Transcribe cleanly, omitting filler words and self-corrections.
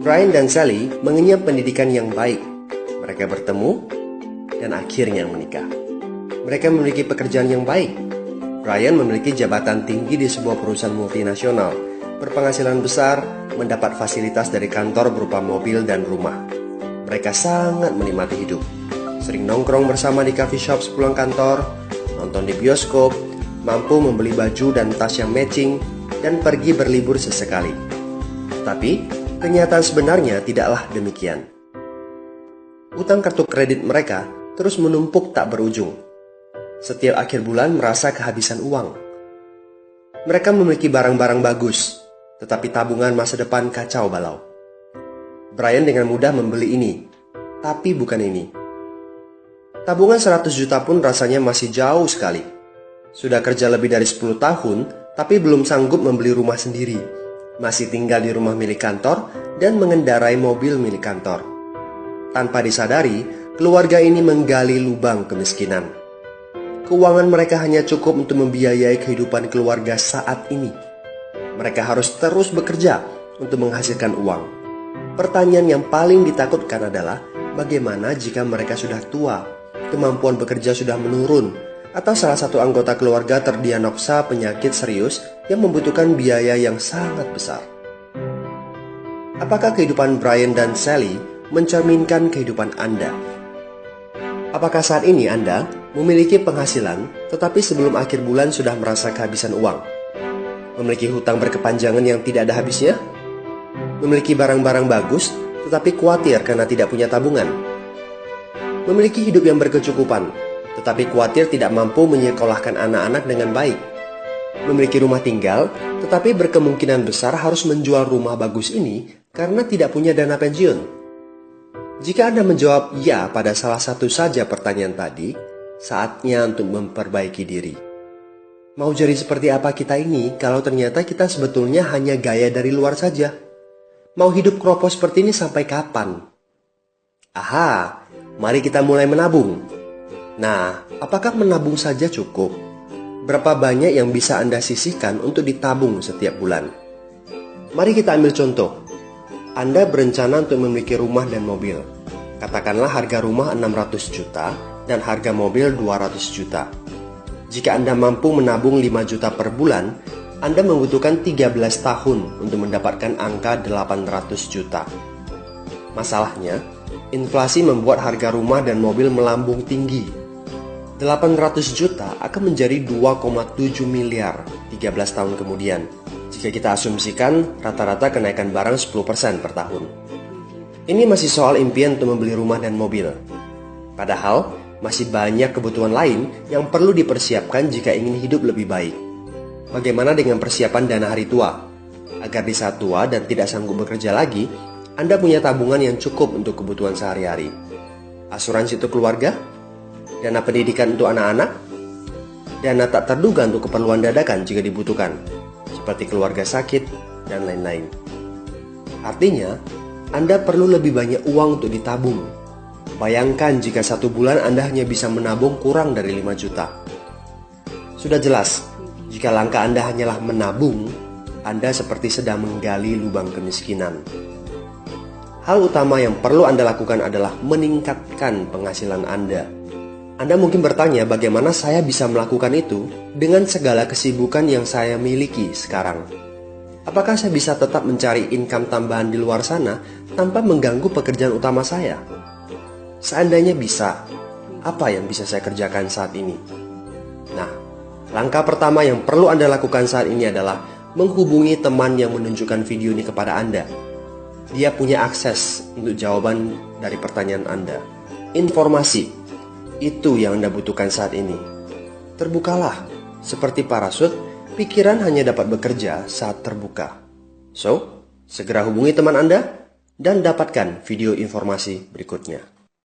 Brian dan Sally mengenyam pendidikan yang baik. Mereka bertemu dan akhirnya menikah. Mereka memiliki pekerjaan yang baik. Brian memiliki jabatan tinggi di sebuah perusahaan multinasional, berpenghasilan besar, mendapat fasilitas dari kantor berupa mobil dan rumah. Mereka sangat menikmati hidup. Sering nongkrong bersama di coffee shop sepulang kantor, nonton di bioskop, mampu membeli baju dan tas yang matching, dan pergi berlibur sesekali. Tetapi, kenyataan sebenarnya tidaklah demikian. Utang kartu kredit mereka terus menumpuk tak berujung. Setiap akhir bulan merasa kehabisan uang. Mereka memiliki barang-barang bagus, tetapi tabungan masa depan kacau balau. Brian dengan mudah membeli ini, tapi bukan ini. Tabungan 100 juta pun rasanya masih jauh sekali. Sudah kerja lebih dari 10 tahun, tapi belum sanggup membeli rumah sendiri. Masih tinggal di rumah milik kantor dan mengendarai mobil milik kantor. Tanpa disadari, keluarga ini menggali lubang kemiskinan. Keuangan mereka hanya cukup untuk membiayai kehidupan keluarga saat ini. Mereka harus terus bekerja untuk menghasilkan uang. Pertanyaan yang paling ditakutkan adalah bagaimana jika mereka sudah tua, kemampuan bekerja sudah menurun, atau salah satu anggota keluarga terdiagnosa penyakit serius yang membutuhkan biaya yang sangat besar. Apakah kehidupan Brian dan Sally mencerminkan kehidupan Anda? Apakah saat ini Anda memiliki penghasilan, tetapi sebelum akhir bulan sudah merasa kehabisan uang? Memiliki hutang berkepanjangan yang tidak ada habisnya? Memiliki barang-barang bagus, tetapi khawatir karena tidak punya tabungan? Memiliki hidup yang berkecukupan, tetapi khawatir tidak mampu menyekolahkan anak-anak dengan baik? Memiliki rumah tinggal, tetapi berkemungkinan besar harus menjual rumah bagus ini karena tidak punya dana pensiun? Jika Anda menjawab ya pada salah satu saja pertanyaan tadi, saatnya untuk memperbaiki diri. Mau jadi seperti apa kita ini kalau ternyata kita sebetulnya hanya gaya dari luar saja? Mau hidup kropos seperti ini sampai kapan? Aha, mari kita mulai menabung. Nah, apakah menabung saja cukup? Berapa banyak yang bisa Anda sisihkan untuk ditabung setiap bulan? Mari kita ambil contoh. Anda berencana untuk memiliki rumah dan mobil. Katakanlah harga rumah 600 juta dan harga mobil 200 juta. Jika Anda mampu menabung 5 juta per bulan, Anda membutuhkan 13 tahun untuk mendapatkan angka 800 juta. Masalahnya, inflasi membuat harga rumah dan mobil melambung tinggi. 800 juta akan menjadi 2,7 miliar 13 tahun kemudian. Jika kita asumsikan rata-rata kenaikan barang 10% per tahun. Ini masih soal impian untuk membeli rumah dan mobil. Padahal, masih banyak kebutuhan lain yang perlu dipersiapkan jika ingin hidup lebih baik. Bagaimana dengan persiapan dana hari tua? Agar di saat tua dan tidak sanggup bekerja lagi, Anda punya tabungan yang cukup untuk kebutuhan sehari-hari. Asuransi untuk keluarga? Dana pendidikan untuk anak-anak? Dana tak terduga untuk keperluan dadakan jika dibutuhkan, seperti keluarga sakit, dan lain-lain. Artinya, Anda perlu lebih banyak uang untuk ditabung. Bayangkan jika satu bulan Anda hanya bisa menabung kurang dari 5 juta. Sudah jelas, jika langkah Anda hanyalah menabung, Anda seperti sedang menggali lubang kemiskinan. Hal utama yang perlu Anda lakukan adalah meningkatkan penghasilan Anda. Anda mungkin bertanya bagaimana saya bisa melakukan itu dengan segala kesibukan yang saya miliki sekarang. Apakah saya bisa tetap mencari income tambahan di luar sana tanpa mengganggu pekerjaan utama saya? Seandainya bisa, apa yang bisa saya kerjakan saat ini? Nah, langkah pertama yang perlu Anda lakukan saat ini adalah menghubungi teman yang menunjukkan video ini kepada Anda. Dia punya akses untuk jawaban dari pertanyaan Anda. Informasi. Itu yang Anda butuhkan saat ini. Terbukalah. Seperti parasut, pikiran hanya dapat bekerja saat terbuka. So, segera hubungi teman Anda dan dapatkan video informasi berikutnya.